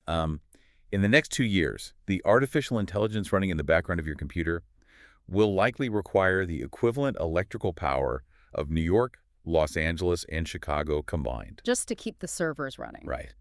Um, in the next 2 years, the artificial intelligence running in the background of your computer will likely require the equivalent electrical power of New York, Los Angeles, and Chicago combined. Just to keep the servers running. Right.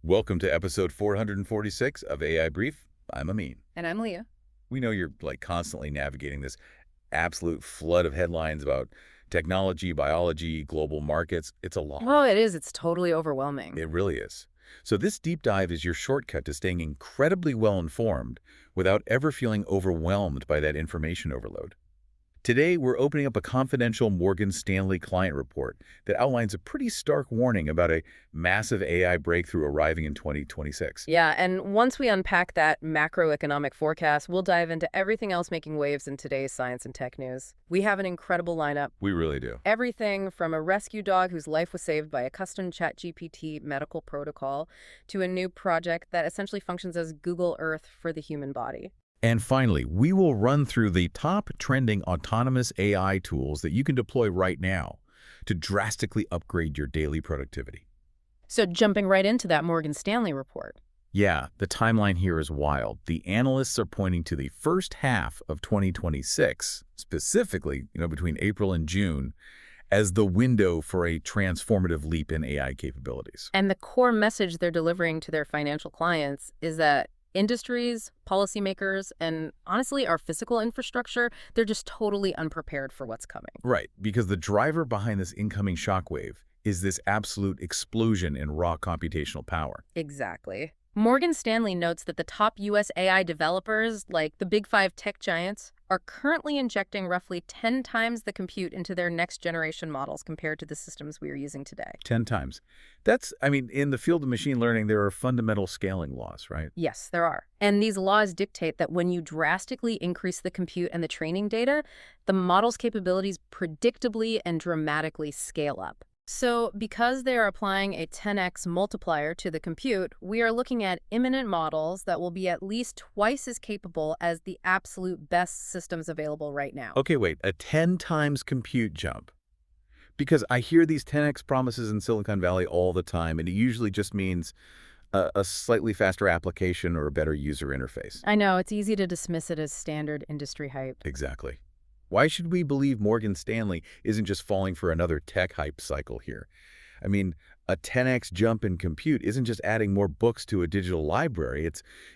Welcome to episode 446 of AI Brief. I'm Amin. And I'm Leah. We know you're constantly navigating this absolute flood of headlines about technology, biology, global markets. It's a lot. Oh, it is. It's totally overwhelming. It really is. So this deep dive is your shortcut to staying incredibly well-informed without ever feeling overwhelmed by that information overload. Today, we're opening up a confidential Morgan Stanley client report that outlines a pretty stark warning about a massive AI breakthrough arriving in 2026. Yeah, and once we unpack that macroeconomic forecast, we'll dive into everything else making waves in today's science and tech news. We have an incredible lineup. We really do. Everything from a rescue dog whose life was saved by a custom ChatGPT medical protocol to a new project that essentially functions as Google Earth for the human body. And finally, we will run through the top trending autonomous AI tools that you can deploy right now to drastically upgrade your daily productivity. So jumping right into that Morgan Stanley report. Yeah, the timeline here is wild. The analysts are pointing to the first half of 2026, specifically, between April and June, as the window for a transformative leap in AI capabilities. And the core message they're delivering to their financial clients is that industries, policymakers, and honestly, our physical infrastructure, they're just totally unprepared for what's coming. Right, because the driver behind this incoming shockwave is this absolute explosion in raw computational power. Exactly. Morgan Stanley notes that the top U.S. AI developers, like the big five tech giants, are currently injecting roughly 10 times the compute into their next-generation models compared to the systems we are using today. 10 times. In the field of machine learning, there are fundamental scaling laws, right? Yes, there are. And these laws dictate that when you drastically increase the compute and the training data, the model's capabilities predictably and dramatically scale up. So because they are applying a 10x multiplier to the compute, we are looking at imminent models that will be at least twice as capable as the absolute best systems available right now. Okay, wait, a 10 times compute jump. Because I hear these 10x promises in Silicon Valley all the time, and it usually just means a slightly faster application or a better user interface. I know, it's easy to dismiss it as standard industry hype. Exactly. Why should we believe Morgan Stanley isn't just falling for another tech hype cycle here? A 10x jump in compute isn't just adding more books to a digital library.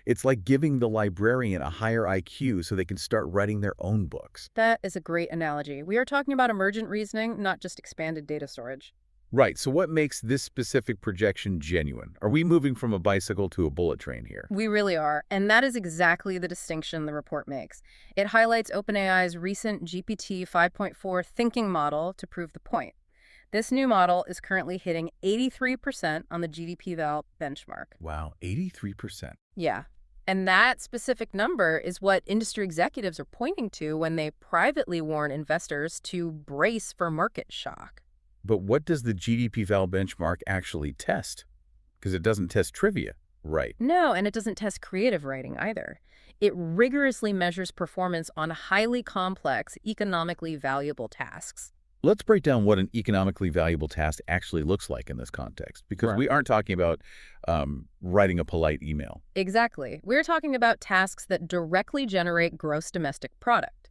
It's like giving the librarian a higher IQ so they can start writing their own books. That is a great analogy. We are talking about emergent reasoning, not just expanded data storage. Right, so what makes this specific projection genuine? Are we moving from a bicycle to a bullet train here? We really are, and that is exactly the distinction the report makes. It highlights OpenAI's recent GPT 5.4 thinking model to prove the point. This new model is currently hitting 83% on the GDP-Val benchmark. Wow, 83%. Yeah, and that specific number is what industry executives are pointing to when they privately warn investors to brace for market shock. But what does the GDP-Val benchmark actually test? Because it doesn't test trivia, right? No, and it doesn't test creative writing either. It rigorously measures performance on highly complex, economically valuable tasks. Let's break down what an economically valuable task actually looks like in this context, because Right. we aren't talking about writing a polite email. Exactly. We're talking about tasks that directly generate gross domestic product.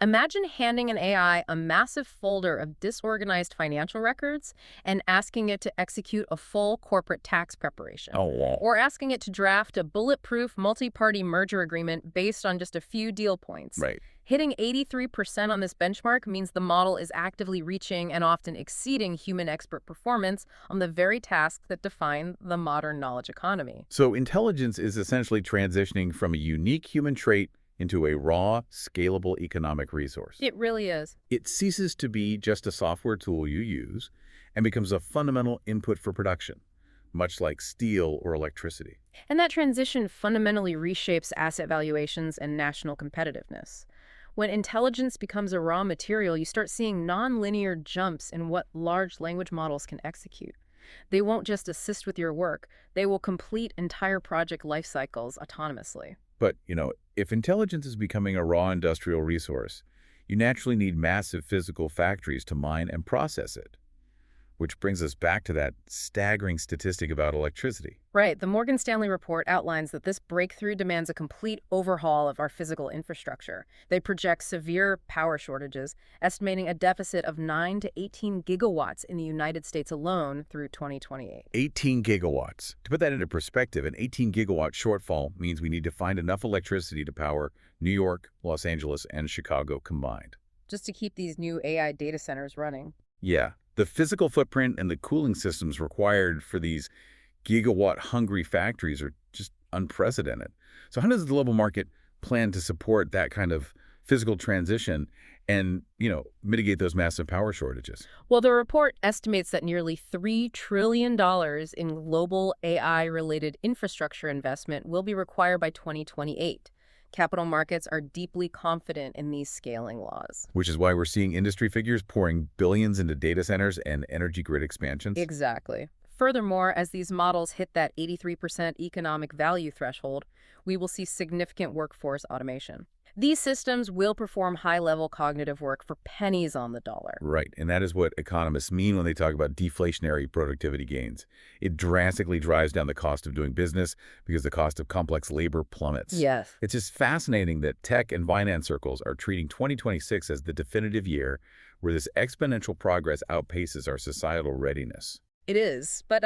Imagine handing an AI a massive folder of disorganized financial records and asking it to execute a full corporate tax preparation. Oh, wow. Or asking it to draft a bulletproof multi-party merger agreement based on just a few deal points. Right. Hitting 83% on this benchmark means the model is actively reaching and often exceeding human expert performance on the very tasks that define the modern knowledge economy. So intelligence is essentially transitioning from a unique human trait into a raw, scalable economic resource. It really is. It ceases to be just a software tool you use and becomes a fundamental input for production, much like steel or electricity. And that transition fundamentally reshapes asset valuations and national competitiveness. When intelligence becomes a raw material, you start seeing nonlinear jumps in what large language models can execute. They won't just assist with your work, they will complete entire project life cycles autonomously. But, if intelligence is becoming a raw industrial resource, you naturally need massive physical factories to mine and process it. which brings us back to that staggering statistic about electricity. Right. The Morgan Stanley report outlines that this breakthrough demands a complete overhaul of our physical infrastructure. They project severe power shortages, estimating a deficit of 9 to 18 gigawatts in the United States alone through 2028. 18 gigawatts. To put that into perspective, an 18 gigawatt shortfall means we need to find enough electricity to power New York, Los Angeles, and Chicago combined. Just to keep these new AI data centers running. Yeah, the physical footprint and the cooling systems required for these gigawatt-hungry factories are just unprecedented. So how does the global market plan to support that kind of physical transition and, mitigate those massive power shortages? Well, the report estimates that nearly $3 trillion in global AI-related infrastructure investment will be required by 2028. Capital markets are deeply confident in these scaling laws. Which is why we're seeing industry figures pouring billions into data centers and energy grid expansions. Exactly. Furthermore, as these models hit that 83% economic value threshold, we will see significant workforce automation. These systems will perform high-level cognitive work for pennies on the dollar. Right, and that is what economists mean when they talk about deflationary productivity gains. It drastically drives down the cost of doing business because the cost of complex labor plummets. Yes. It's just fascinating that tech and finance circles are treating 2026 as the definitive year where this exponential progress outpaces our societal readiness. It is. But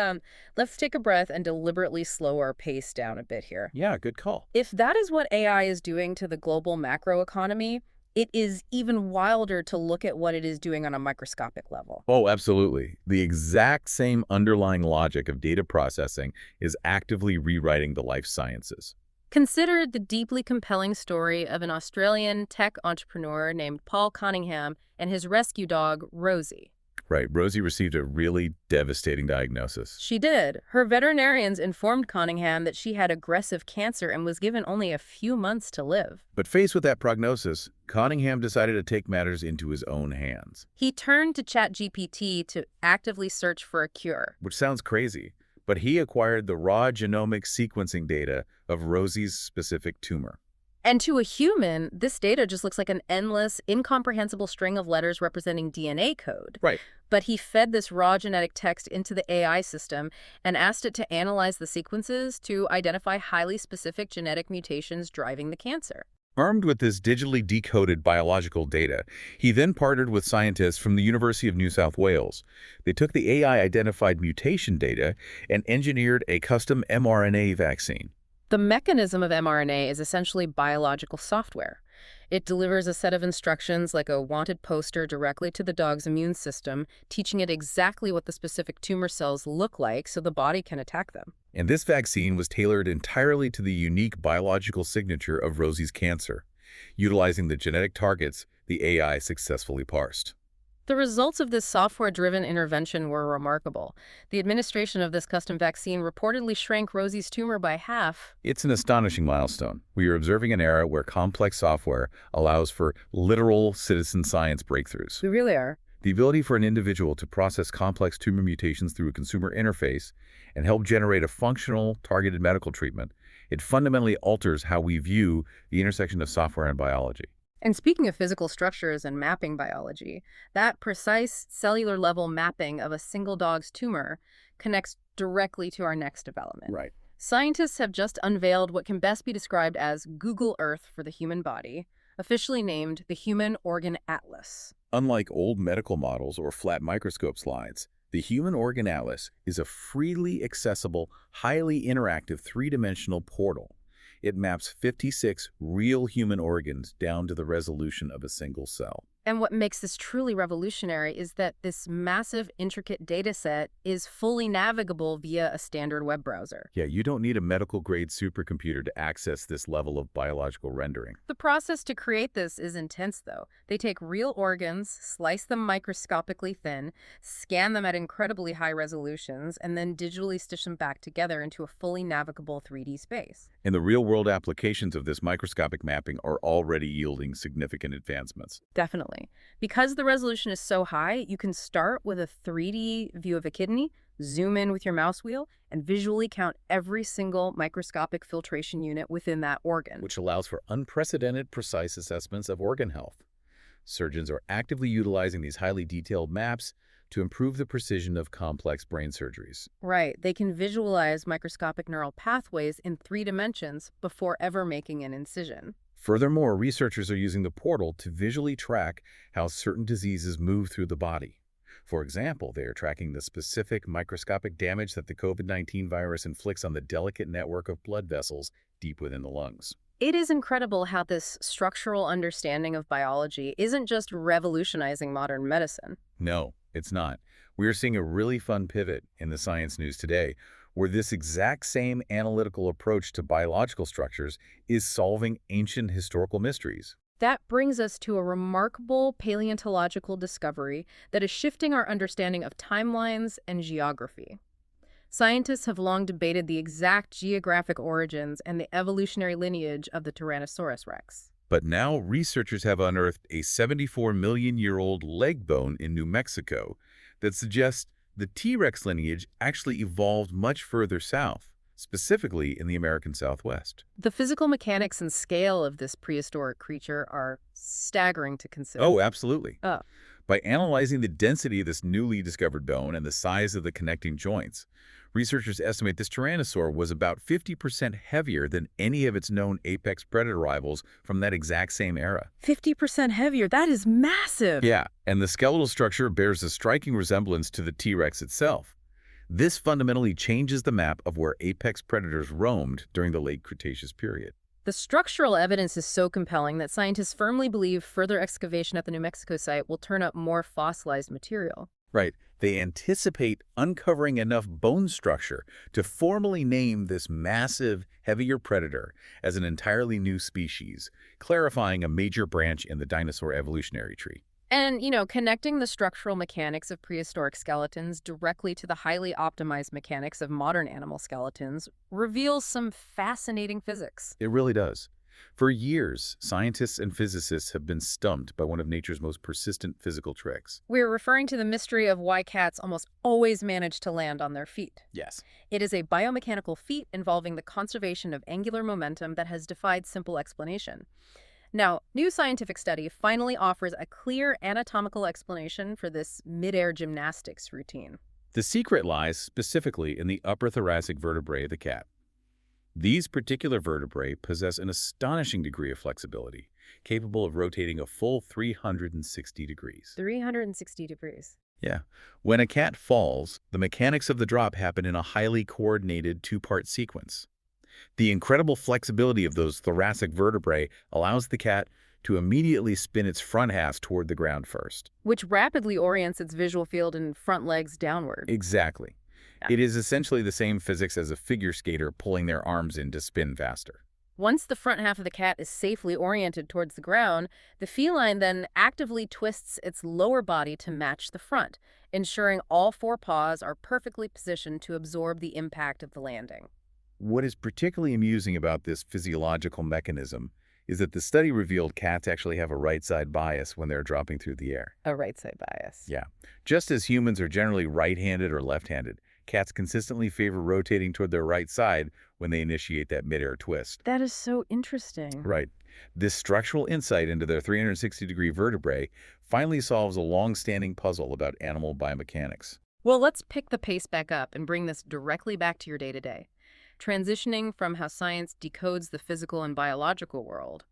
let's take a breath and deliberately slow our pace down a bit here. Yeah, good call. If that is what AI is doing to the global macroeconomy, it is even wilder to look at what it is doing on a microscopic level. Oh, absolutely. The exact same underlying logic of data processing is actively rewriting the life sciences. Consider the deeply compelling story of an Australian tech entrepreneur named Paul Cunningham and his rescue dog, Rosie. Right, Rosie received a really devastating diagnosis. She did. Her veterinarians informed Cunningham that she had aggressive cancer and was given only a few months to live. But faced with that prognosis, Cunningham decided to take matters into his own hands. He turned to ChatGPT to actively search for a cure. Which sounds crazy, but he acquired the raw genomic sequencing data of Rosie's specific tumor. And to a human, this data just looks like an endless, incomprehensible string of letters representing DNA code. Right. But he fed this raw genetic text into the AI system and asked it to analyze the sequences to identify highly specific genetic mutations driving the cancer. Armed with this digitally decoded biological data, he then partnered with scientists from the University of New South Wales. They took the AI-identified mutation data and engineered a custom mRNA vaccine. The mechanism of mRNA is essentially biological software. It delivers a set of instructions like a wanted poster directly to the dog's immune system, teaching it exactly what the specific tumor cells look like so the body can attack them. And this vaccine was tailored entirely to the unique biological signature of Rosie's cancer, utilizing the genetic targets the AI successfully parsed. The results of this software-driven intervention were remarkable. The administration of this custom vaccine reportedly shrank Rosie's tumor by half. It's an astonishing milestone. We are observing an era where complex software allows for literal citizen science breakthroughs. We really are. The ability for an individual to process complex tumor mutations through a consumer interface and help generate a functional, targeted medical treatment, it fundamentally alters how we view the intersection of software and biology. And speaking of physical structures and mapping biology, that precise cellular-level mapping of a single dog's tumor connects directly to our next development. Right. Scientists have just unveiled what can best be described as Google Earth for the human body, officially named the Human Organ Atlas. Unlike old medical models or flat microscope slides, the Human Organ Atlas is a freely accessible, highly interactive three-dimensional portal. It maps 56 real human organs down to the resolution of a single cell. And what makes this truly revolutionary is that this massive, intricate data set is fully navigable via a standard web browser. Yeah, you don't need a medical-grade supercomputer to access this level of biological rendering. The process to create this is intense, though. They take real organs, slice them microscopically thin, scan them at incredibly high resolutions, and then digitally stitch them back together into a fully navigable 3D space. And the real-world applications of this microscopic mapping are already yielding significant advancements. Definitely. Because the resolution is so high, you can start with a 3D view of a kidney, zoom in with your mouse wheel, and visually count every single microscopic filtration unit within that organ. Which allows for unprecedented precise assessments of organ health. Surgeons are actively utilizing these highly detailed maps to improve the precision of complex brain surgeries. Right. They can visualize microscopic neural pathways in 3 dimensions before ever making an incision. Furthermore, researchers are using the portal to visually track how certain diseases move through the body. For example, they are tracking the specific microscopic damage that the COVID-19 virus inflicts on the delicate network of blood vessels deep within the lungs. It is incredible how this structural understanding of biology isn't just revolutionizing modern medicine. No, it's not. We are seeing a really fun pivot in the science news today, where this exact same analytical approach to biological structures is solving ancient historical mysteries. That brings us to a remarkable paleontological discovery that is shifting our understanding of timelines and geography. Scientists have long debated the exact geographic origins and the evolutionary lineage of the Tyrannosaurus rex. But now researchers have unearthed a 74-million-year-old leg bone in New Mexico that suggests the T-Rex lineage actually evolved much further south, specifically in the American Southwest. The physical mechanics and scale of this prehistoric creature are staggering to consider. Oh, absolutely. Oh, By analyzing the density of this newly discovered bone and the size of the connecting joints, researchers estimate this tyrannosaur was about 50% heavier than any of its known apex predator rivals from that exact same era. 50% heavier. That is massive. Yeah, and the skeletal structure bears a striking resemblance to the T-Rex itself. This fundamentally changes the map of where apex predators roamed during the late Cretaceous period. The structural evidence is so compelling that scientists firmly believe further excavation at the New Mexico site will turn up more fossilized material. Right. They anticipate uncovering enough bone structure to formally name this massive, heavier predator as an entirely new species, clarifying a major branch in the dinosaur evolutionary tree. And, connecting the structural mechanics of prehistoric skeletons directly to the highly optimized mechanics of modern animal skeletons reveals some fascinating physics. It really does. For years, scientists and physicists have been stumped by one of nature's most persistent physical tricks. We're referring to the mystery of why cats almost always manage to land on their feet. Yes. It is a biomechanical feat involving the conservation of angular momentum that has defied simple explanation. Now, new scientific study finally offers a clear anatomical explanation for this mid-air gymnastics routine. The secret lies specifically in the upper thoracic vertebrae of the cat. These particular vertebrae possess an astonishing degree of flexibility, capable of rotating a full 360 degrees. 360 degrees. Yeah. When a cat falls, the mechanics of the drop happen in a highly coordinated two-part sequence. The incredible flexibility of those thoracic vertebrae allows the cat to immediately spin its front half toward the ground first. Which rapidly orients its visual field and front legs downward. Exactly. Yeah. It is essentially the same physics as a figure skater pulling their arms in to spin faster. Once the front half of the cat is safely oriented towards the ground, the feline then actively twists its lower body to match the front, ensuring all four paws are perfectly positioned to absorb the impact of the landing. What is particularly amusing about this physiological mechanism is that the study revealed cats actually have a right-side bias when they're dropping through the air. A right side bias. Yeah. Just as humans are generally right-handed or left-handed, cats consistently favor rotating toward their right side when they initiate that mid-air twist. That is so interesting. Right. This structural insight into their 360-degree vertebrae finally solves a long-standing puzzle about animal biomechanics. Well, let's pick the pace back up and bring this directly back to your day-to-day. Transitioning from how science decodes the physical and biological world,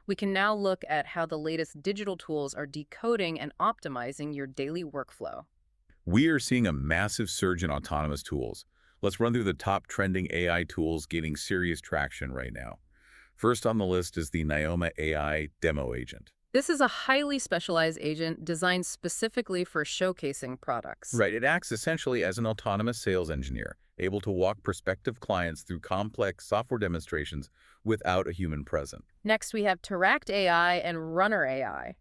we can now look at how the latest digital tools are decoding and optimizing your daily workflow. We are seeing a massive surge in autonomous tools. Let's run through the top trending AI tools gaining serious traction right now. First on the list is the Neoma AI Demo Agent. This is a highly specialized agent designed specifically for showcasing products. Right, it acts essentially as an autonomous sales engineer, able to walk prospective clients through complex software demonstrations without a human present. Next, we have Teract AI and Runner AI.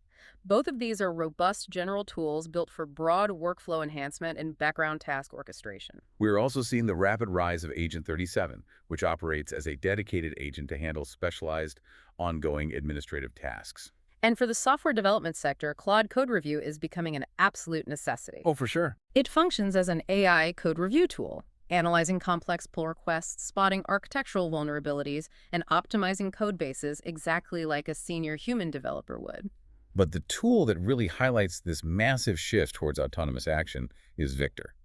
Both of these are robust general tools built for broad workflow enhancement and background task orchestration. We're also seeing the rapid rise of Agent 37, which operates as a dedicated agent to handle specialized, ongoing administrative tasks. And for the software development sector, Claude Code Review is becoming an absolute necessity. Oh, for sure. It functions as an AI code review tool, analyzing complex pull requests, spotting architectural vulnerabilities, and optimizing code bases exactly like a senior human developer would. But the tool that really highlights this massive shift towards autonomous action is Victor.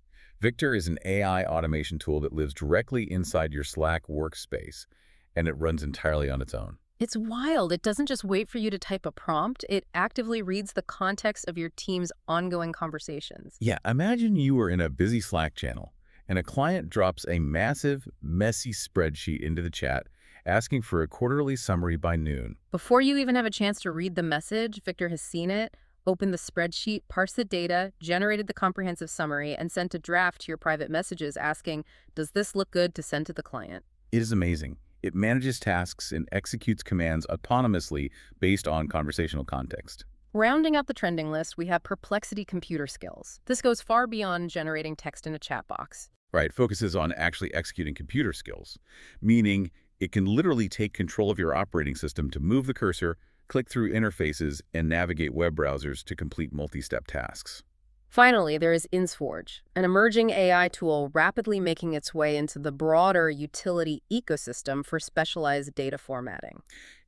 Victor is an AI automation tool that lives directly inside your Slack workspace, and it runs entirely on its own. It's wild. It doesn't just wait for you to type a prompt. It actively reads the context of your team's ongoing conversations. Yeah, imagine you were in a busy Slack channel, and a client drops a massive, messy spreadsheet into the chat asking for a quarterly summary by noon. Before you even have a chance to read the message, Victor has seen it, opened the spreadsheet, parsed the data, generated the comprehensive summary, and sent a draft to your private messages asking, does this look good to send to the client? It is amazing. It manages tasks and executes commands autonomously based on conversational context. Rounding out the trending list, we have Perplexity Computer Skills. This goes far beyond generating text in a chat box. Right, focuses on actually executing computer skills, meaning it can literally take control of your operating system to move the cursor, click through interfaces, and navigate web browsers to complete multi-step tasks. Finally, there is InsForge, an emerging AI tool rapidly making its way into the broader utility ecosystem for specialized data formatting.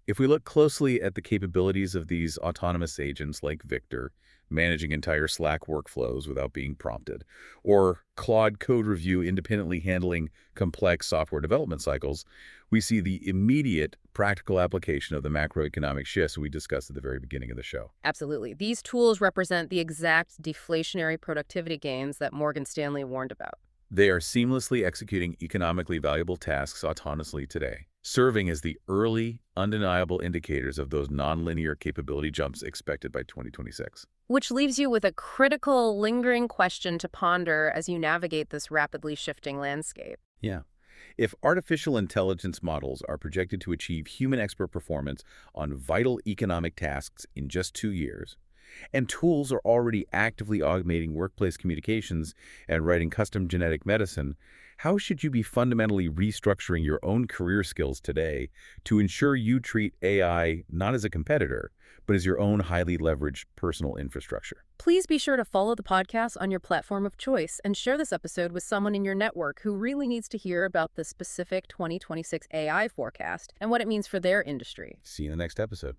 If we look closely at the capabilities of these autonomous agents like Victor, managing entire Slack workflows without being prompted, or Claude Code Review independently handling complex software development cycles, we see the immediate practical application of the macroeconomic shifts we discussed at the very beginning of the show. Absolutely. These tools represent the exact deflationary productivity gains that Morgan Stanley warned about. They are seamlessly executing economically valuable tasks autonomously today, serving as the early, undeniable indicators of those nonlinear capability jumps expected by 2026. Which leaves you with a critical, lingering question to ponder as you navigate this rapidly shifting landscape. Yeah. If artificial intelligence models are projected to achieve human expert performance on vital economic tasks in just 2 years, and tools are already actively augmenting workplace communications and writing custom genetic medicine, how should you be fundamentally restructuring your own career skills today to ensure you treat AI not as a competitor, but as your own highly leveraged personal infrastructure? Please be sure to follow the podcast on your platform of choice and share this episode with someone in your network who really needs to hear about the specific 2026 AI forecast and what it means for their industry. See you in the next episode.